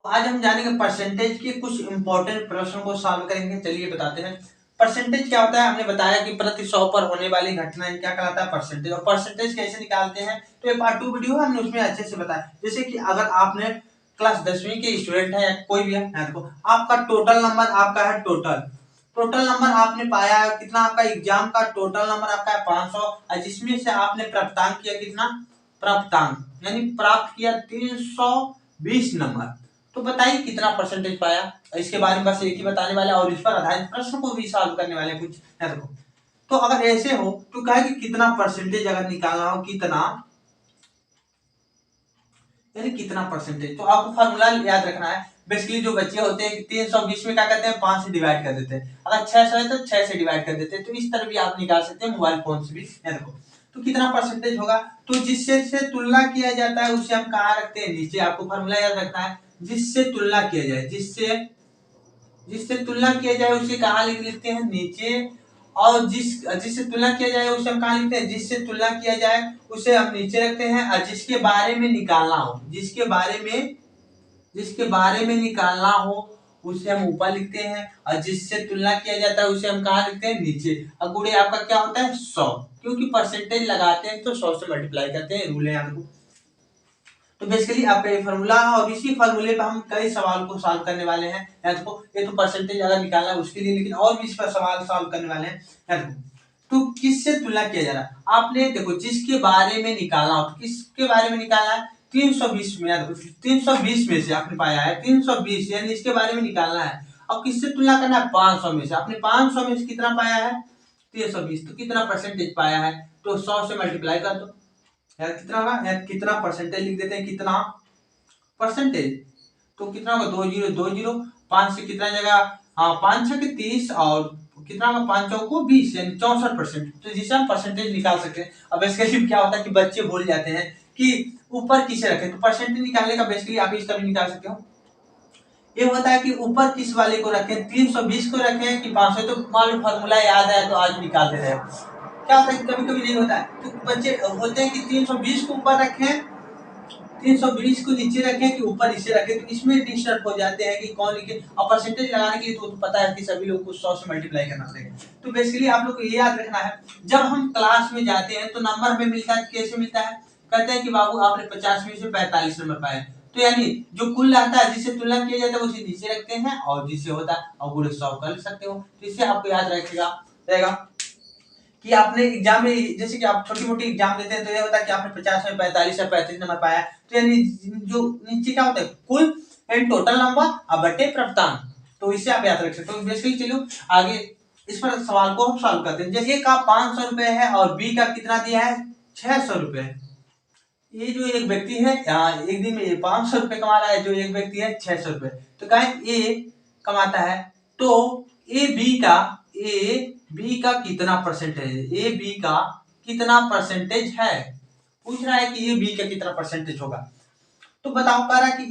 आज हम जानेंगे परसेंटेज के कुछ इंपॉर्टेंट प्रश्नों को सॉल्व करेंगे। चलिए बताते हैं। परसेंटेज क्या होता है, हमने बताया कि प्रति 100 पर होने वाली घटनाएं क्या कहलाता है, परसेंटेज। और परसेंटेज कैसे निकालते हैं तो ये पार्ट 2 वीडियो है, हमने उसमें अच्छे से बताया। जैसे कि अगर आपने क्लास 10वीं के स्टूडेंट है या कोई भी है, देखो आपका टोटल नंबर आपका है, टोटल नंबर आपने पाया है कितना, आपका एग्जाम का टोटल नंबर आपका है 500, और जिसमें से आपने प्राप्तांक किया कितना, प्राप्तांक यानी प्राप्त किया 320 नंबर। तो बताइए कितना परसेंटेज पाया। इसके बारे में बस एक ही बताने वाले और इस पर आधारित प्रश्न को भी सॉल्व करने वाले कुछ है। देखो तो अगर ऐसे हो तो कहे कि कितना परसेंटेज अगर निकालना हो, कितना यानी कितना परसेंटेज, तो आपको फार्मूला याद रखना है। बेसिकली जो बच्चे होते हैं 320 में क्या करते हैं, 5 से डिवाइड कर देते हैं। अगर 600 है तो 6 से डिवाइड कर देते हैं। तो इस तरह भी आप निकाल सकते हैं मोबाइल फोन से भी। देखो तो कितना परसेंटेज होगा, तो जिससे से तुलना किया जाता है उसे हम कहाँ रखते हैं, नीचे। आपको फार्मूला याद रखना है, जिससे तुलना किया जाए, जिससे जिससे तुलना किया जाए उसे कहाँ लिख लेते हैं, नीचे। और जिससे तुलना किया जाए उसे हम कहाँ लिखते हैं, जिससे तुलना किया जाए उसे हम नीचे रखते हैं। और जिसके बारे में निकालना हो, जिसके बारे में निकालना हो उसे हम ऊपर लिखते हैं। और जिससे तुलना किया जाता है उसे हम कहाँ लिखते हैं, नीचे। और गुणे आपका क्या होता है, 100, क्योंकि परसेंटेज लगाते हैं तो 100 से मल्टीप्लाई करते हैं, रूल है आपको। तो बेसिकली आपका ये फार्मूला है और इसी फार्मूले पे हम कई सवाल को सॉल्व करने वाले हैं। देखो ये तो परसेंटेज अगर निकालना है उसके लिए, लेकिन और भी इस पर सवाल सॉल्व करने वाले हैं। देखो तो किससे तुलना किया जा रहा है, आपने देखो जिसके बारे में निकालना हो, तो किसके बारे में निकालना है, 320 में। देखो 320 में से आपने पाया है 320, यानी इसके बारे में निकालना है। और किससे तुलना करना है, 500 में से। आपने 500 में से कितना पाया है, 320, तो कितना परसेंटेज पाया है, तो 100 से मल्टीप्लाई कर दो। यार कितना होगा, यार कितना परसेंटेज लिख देते हैं, कितना परसेंटेज, तो कितना होगा, 20 5 से कितना जगह, हाँ 5 6 के 30, और कितना होगा 5 चौको 20, यानी 64%। तो जिसे हम परसेंटेज निकाल सकते हैं। अब बेसिकली क्या होता है कि बच्चे भूल जाते हैं कि ऊपर किसे रखें, तो परसेंटेज निकालने का बेसिकली आप इस तरह निकाल सकते हो। ये होता है कि ऊपर किस वाले को रखें, 320 को रखें कि 500, तो मान लो फॉर्मूला याद है तो आज निकाल दे रहे हैं। क्या होता है कि कभी कभी नहीं होता है, तो बच्चे होते हैं कि 320 को ऊपर रखें, 320 को नीचे रखें कि ऊपर इसे रखें, तो इसमें डिस्टर्ब हो जाते हैं कि कौन लिखे। और परसेंटेज लगाने के लिए तो पता है कि सभी लोग को 100 से मल्टीप्लाई करना पड़ेगा। तो बेसिकली आप लोग को ये याद रखना है, जब हम क्लास में जाते हैं तो नंबर हमें मिलता है, कैसे मिलता है, कहते हैं कि बाबू आपने 50 में से 45 नंबर पाए, तो यानी जो कुल आता है जिससे तुलना किया जाता है उसे नीचे रखते हैं, और जिससे होता है और गुणे 100 कर सकते हो। तो इससे आपको याद रखेगा रहेगा कि आपने एग्जाम में, जैसे कि आप छोटी मोटी एग्जाम देते हैं तो ये होता है कि आपने 50 में 45 या 35 नंबर पाया, तो यानी जो नीचे क्या होता है, कुल एंड टोटल नंबर अब बटे प्राप्तांक। तो इससे आप याद रख सकते हो। बेसिकली चलो आगे इस पर सवाल को हम सॉल्व करते हैं। जैसे का 500 रुपए है और बी का कितना दिया है, 600 रुपए। ये जो एक व्यक्ति है एक दिन में 500 रुपए कमा रहा है, जो एक व्यक्ति है 600 रुपए, तो कहे ए कमाता है, तो ए बी का कितना परसेंटेज है, ए बी का कितना परसेंटेज है, पूछ रहा है कि ए बी का कितना परसेंटेज होगा। तो बताओ, कह रहा है कि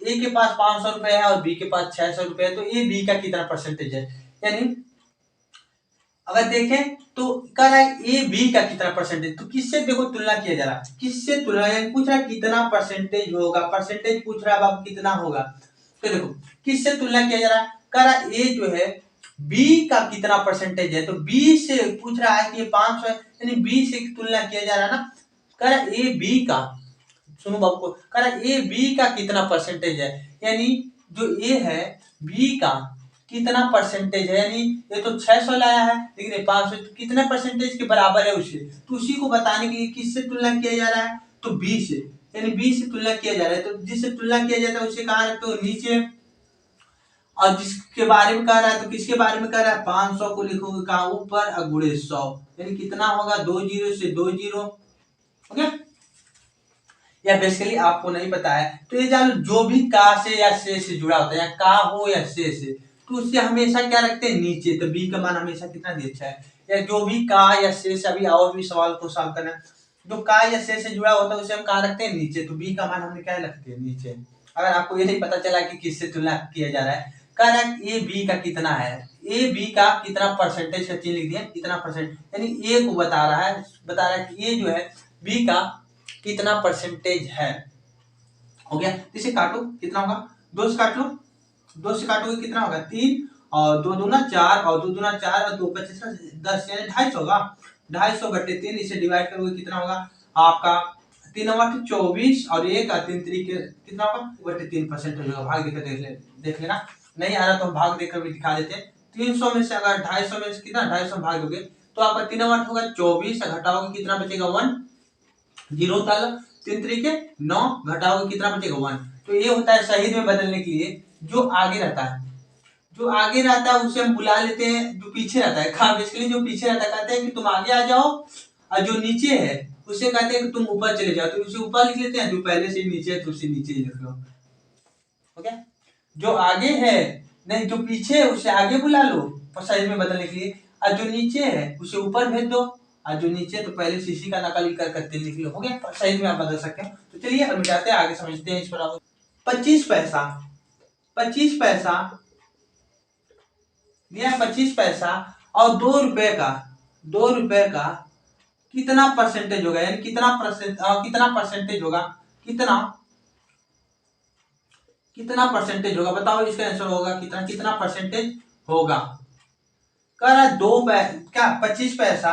ए के पास 500 रुपए है और बी के पास 600 रुपए है, तो ए बी का कितना परसेंटेज है। यानी अगर देखें तो कह रहा है ए बी का कितना परसेंटेज, तो किससे देखो तुलना किया जा रहा है, किससे तुलना, पूछ रहा है कितना परसेंटेज होगा, परसेंटेज पूछ रहा है अब कितना होगा। तो देखो किससे तुलना किया जा रहा है, कह रहा है ए जो है बी का कितना परसेंटेज है, तो बी से पूछ रहा है कि ये 500 है, यानी बी से तुलना किया जा रहा है ना। कह रहा है ए बी का, सुनो बाबू को, कह रहा है ए बी का कितना परसेंटेज है, यानी जो ए है बी का कितना परसेंटेज है, यानी ये तो 600 लाया है लेकिन ये 500, तो कितने परसेंटेज के बराबर है उसे, तो उसी को बताने के लिए किससे तुलना किया जा रहा है, तो बी से, यानी बी से तुलना किया जा रहा है। तो जिससे तुलना किया जाता है उसे कहाँ रखते हो, नीचे। और जिसके बारे में कह रहा है तो किसके बारे में कह रहा है, 500 को लिखोगे कहाँ, ऊपर और गुणे 100, यानी कितना होगा, 20 से 20। ओके, या बेसिकली आपको नहीं पता है तो ये जानो, जो भी का से या से जुड़ा होता है, या का हो या से, तो उससे हमेशा क्या रखते हैं, नीचे। तो बी का मान हमेशा कितना दिया है, या जो भी का या से अभी और भी सवाल को सॉल्व करना है, जो का या से जुड़ा होता है उसे हम कहाँ रखते हैं, नीचे। तो बी का मान हमने क्या रखते हैं, नीचे। अगर आपको ये नहीं पता चला कि किससे तुलना किया जा रहा है, कह रहा है ए बी का कितना है, ए बी का कितना परसेंटेज का चीज लिख दिया, कितना परसेंट, यानी ए को बता रहा है कि ये जो है बी का कितना परसेंटेज है। हो गया, इसे काटो, कितना होगा, 2 से काट लो, 2 से काटोगे कितना होगा 3 और 2 दूना 4 और 2 दूना 4 और 2 25 10 यानी 250 होगा। 250 बटे 3 इसे डिवाइड करोगे कितना होगा आपका 3 8 24 और 1 और 3 3 कितना होगा बटे 3% हो जाएगा। भाग देकर देख लेना, नहीं आ रहा तो भाग देकर भी दिखा देते हैं। 300 में से अगर 250 में से कितना 250 भाग दोगे तो आपका 3 8 होगा 24, घटाओगे कितना बचेगा 1, 0 डालो 3 3 के 9, घटाओगे कितना बचेगा 1। तो ये होता है शहीद में बदलने के लिए जो आगे रहता है, जो आगे रहता है उसे हम बुला लेते हैं जो पीछे रहता है। हाँ बेसिकली जो पीछे रहता है कहते हैं कि तुम आगे आ जाओ, और जो नीचे है उसे कहते हैं कि तुम ऊपर चले जाओ, तो उसे ऊपर लिख लेते हैं, जो पहले से नीचे है तो उसे नीचे ही लिख लो। ओके, जो आगे है नहीं जो पीछे है उसे आगे बुला लो साइज में बदलने के लिए, और जो नीचे है उसे ऊपर भेज दो, और जो नीचे तो पहले से इसी का नकल कर करते लिख लो। हो गया, साइज में आप बदल सकते हो। तो चलिए हम मिटाते हैं, आगे समझते हैं इस पर। 25 पैसा, 25 पैसा दिया 25 पैसा और 2 रुपए का, 2 रुपए का कितना परसेंटेज होगा, यानी कितना परसेंटेज होगा, कितना परसेंटेज होगा बताओ। इसका आंसर होगा कितना परसेंटेज होगा। कह रहा है 25 पैसा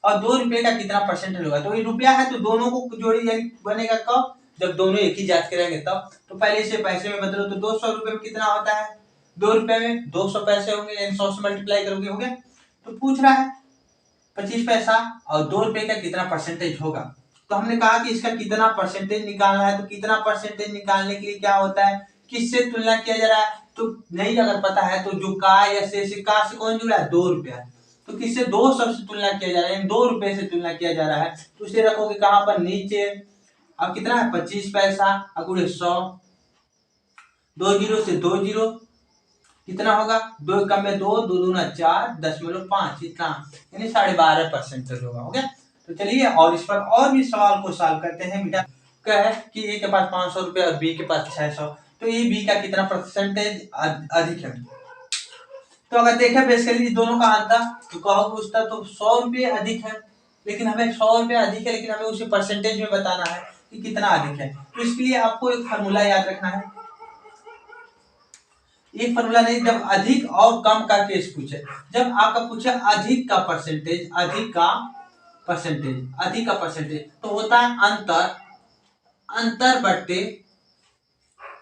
और 2 रुपए का कितना परसेंटेज होगा। तो ये रुपया है तो दोनों को जोड़ी यानी बनेगा कब, जब दोनों एक ही जात के रहेंगे तब। तो पहले इसे पैसे में बदलो तो 200 रुपए में कितना होता है, 2 रुपए में 200 पैसे होंगे, यानी 100 से मल्टीप्लाई करोगे हो गया। तो पूछ रहा है 25 पैसा और 2 रुपए का कितना परसेंटेज होगा। तो हमने कहा कि इसका कितना परसेंटेज निकालना है। तो कितना परसेंटेज निकालने के लिए क्या होता है, किससे तुलना किया जा रहा है। तो नहीं अगर पता है तो जो का या से का से कौन जुड़ा है 2 रुपया, तो किससे 200 से तुलना किया जा रहा है, 2 रुपए से तुलना किया जा रहा है। तो उसे रखोगे कहां पर नीचे। अब कितना है 25 पैसा अगुड़े 100, 2 जीरो से 2 जीरो कितना होगा 2 कम में 2, 2 दूना 4, 10.5 इतना, यानी 12.5% होगा। हो गया। तो चलिए और इस पर और भी सवाल को सॉल्व करते हैं बेटा। क्या है कि ए के पास 500 रुपए और बी के पास 600, तो ये बी का कितना परसेंटेज अधिक है। तो अगर देखें बेसिकली दोनों का अंतर तो कहो पूछता तो 100 रुपये अधिक है, लेकिन हमें 100 रुपये अधिक है लेकिन हमें उसे परसेंटेज में बताना है कि कितना अधिक है। तो इसके लिए आपको एक फार्मूला याद रखना है। एक फार्मूला नहीं, जब अधिक और कम का केस पूछे, जब आपका पूछे अधिक का परसेंटेज, अधिक का परसेंटेज तो होता है अंतर बट्टे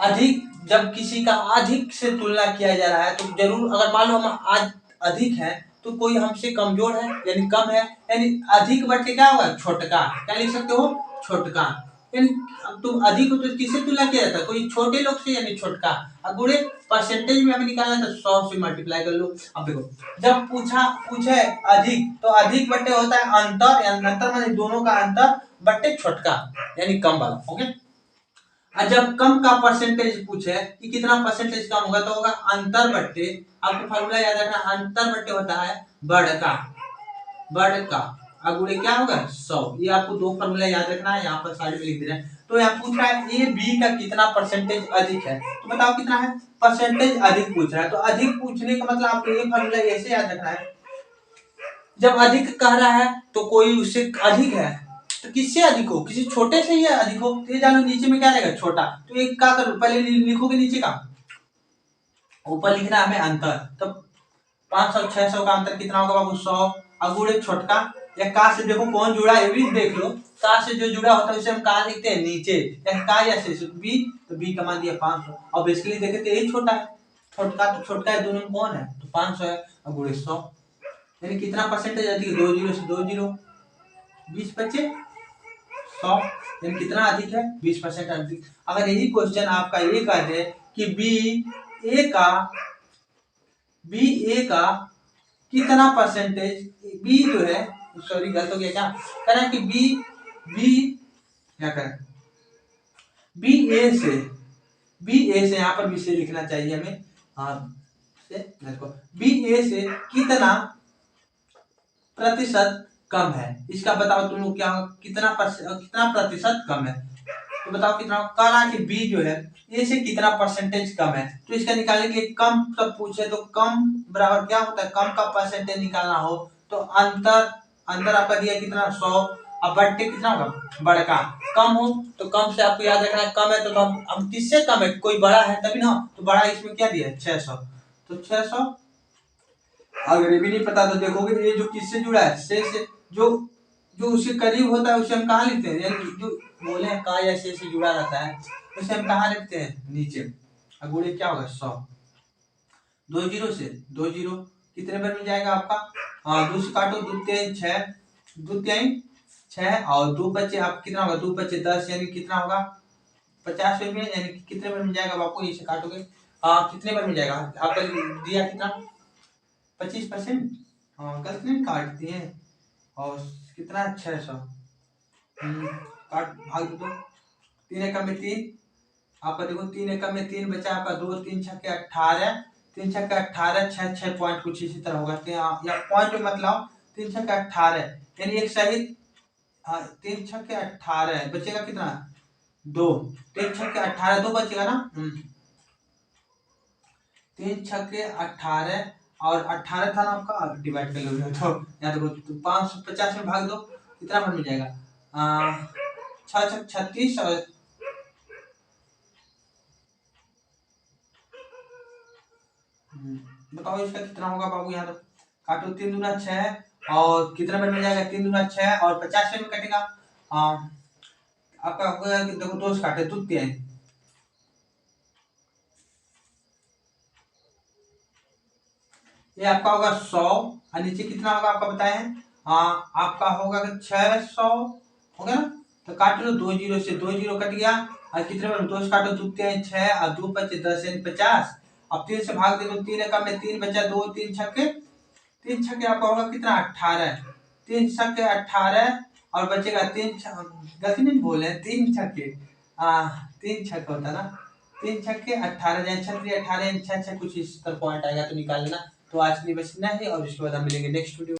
अधिक। जब किसी का अधिक से तुलना किया जा रहा है तो जरूर अगर मान लो हम आज अधिक है तो कोई हमसे कमजोर है यानी कम है, यानी अधिक बट्टे क्या होगा छोटका, क्या लिख सकते हो छोटका। यानी तुम अधिक हो तो किससे तुलना किया जाता है, कोई छोटे लोग से यानी छोटका। अब गुणे परसेंटेज में हमें निकालना है तो 100 से मल्टीप्लाई कर लो। अब देखो जब पूछे अधिक तो अधिक बट्टे होता है अंतर, यानी अंतर माने दोनों का अंतर बट्टे छोटका यानी कम वाला। ओके, और जब कम का परसेंटेज पूछे कि कितना परसेंटेज कम होगा तो होगा अंतर बट्टे, आपको फार्मूला याद रखना, अंतर बट्टे होता है बढ़ का अगुड़े क्या होगा 100। ये आपको दो फार्मूला याद रखना है, यहाँ पर साइड में लिख दे रहे हैं। तो यहाँ पूछ रहा है ए बी का कितना परसेंटेज अधिक है, तो बताओ कितना है परसेंटेज अधिक पूछ रहा है। तो अधिक पूछने का मतलब आपको ये फार्मूला ऐसे याद रखना है, जब अधिक कह रहा है तो कोई उससे अधिक है तो किससे अधिक हो, किसी छोटे से ही अधिक हो। तो ये जानो नीचे में क्या रहेगा छोटा, तो एक क्या करो पहले लिखोगे नीचे का, ऊपर लिखना हमें अंतर। तो 500 600 का अंतर कितना होगा बाबू 100, अगुड़े छोटका या का से देखो कौन जुड़ा है ये भी देख लो। का से जो जुड़ा होता है उसे हम कहा लिखते हैं नीचे, या का या से बी, तो बी का मान दिया 500। और बेसिकली देखे तो यही छोटा है, छोटका तो छोटका है दोनों में कौन है तो 500 है अगुड़े 100, यानी कितना परसेंटेज अधिक 2 जीरो से 2 जीरो 20 बच्चे 100, यानी कितना अधिक है 20% अधिक। अगर यही क्वेश्चन आपका ये कह दे कि बी ए का कितना परसेंटेज, बी जो है सॉरी गलत हो गया क्या, कह रहा है कि बी क्या करें बी ए से यहाँ पर बी से लिखना चाहिए हमें, बी ए से कितना प्रतिशत कम है, इसका बताओ तुम लोग क्या कितना प्रतिशत कम है। तो बताओ कितना, कहा कि बी जो है ए से कितना परसेंटेज कम है। तो इसका निकालने के लिए कम तब पूछे तो कम बराबर क्या होता है, कम का परसेंटेज निकालना हो तो अंतर आपका दिया कितना 100, अब बट्टे कितना होगा बड़का, कम हो तो कम से आपको याद रखना है, कम है तो हम किससे कम है, कोई बड़ा है तभी ना, तो बड़ा इसमें क्या दिया है 600, तो 600। अगर ये भी नहीं पता तो देखोगे ये जो किससे जुड़ा है, से जो जो उसके करीब होता है उसे हम कहाँ लिखते हैं, यानी जो बोले हैं का या से जुड़ा रहता है उसे हम कहाँ लिखते हैं नीचे। अब बोले क्या होगा 100, 2 जीरो से 2 जीरो कितने बार मिल जाएगा आपका, हाँ 2 से काटो, 2 3 6, 2 3 6 और 2 बचे आप कितना होगा, 2 बचे 10 यानी कितना होगा 50 में, यानी कितने बार मिल जाएगा आपको, इसे काटोगे कितने बार मिल जाएगा आपका दिया कितना 25%, हाँ गलत नहीं काट दिए, और कितना 600 काट भाग दो, 3 एकम में 3, आपका देखो 3 एकम में 3 बचा आपका, 2 3 छक्के 18, 3 छक्के 18, 6 6 पॉइंट कुछ इसी तरह होगा, या पॉइंट में मतलब 3 छक्के 18 यानी एक सही 3 छक्के 18 बचेगा कितना 2, 3 छक्के 18 2 बचेगा ना, 3 छक्के 18 और 18 था ना आपका, डिवाइड कर लोगे तो यहाँ देखो तो 550 में भाग दो कितना बन मिल जाएगा 6 छक 36 और बताओ इसका कितना होगा बाबू, यहाँ तो काटो 3 दूना 6 और कितना बन मिल जाएगा 3 दूना 6 और 50 में कटेगा आपका होगा कि देखो 2 से काटे 2 3, ये आपका होगा 100 और नीचे कितना होगा आपका बताए हैं, आपका होगा 600 हो गया ना, तो काट लो 2 जीरो से 2 जीरो कट गया, और कितने बार 2 से काटो 2 3 6 और 2 5 10 यानी 50, अब 3 से भाग दे दो, 3 एकम में 3 बचा, 2 3 छक्के, 3 छक्के आपका होगा कितना 18, 3 छक्के 18 और बचेगा 3 गलती नहीं बोले 3 छक्के 3 छक्के होता ना, 3 छक्के 18 या 36 18 6 6 कुछ इस तरह पॉइंट आएगा तो निकाल लेना। तो आज के लिए बस इतना ही, और इसके बाद हम मिलेंगे नेक्स्ट वीडियो।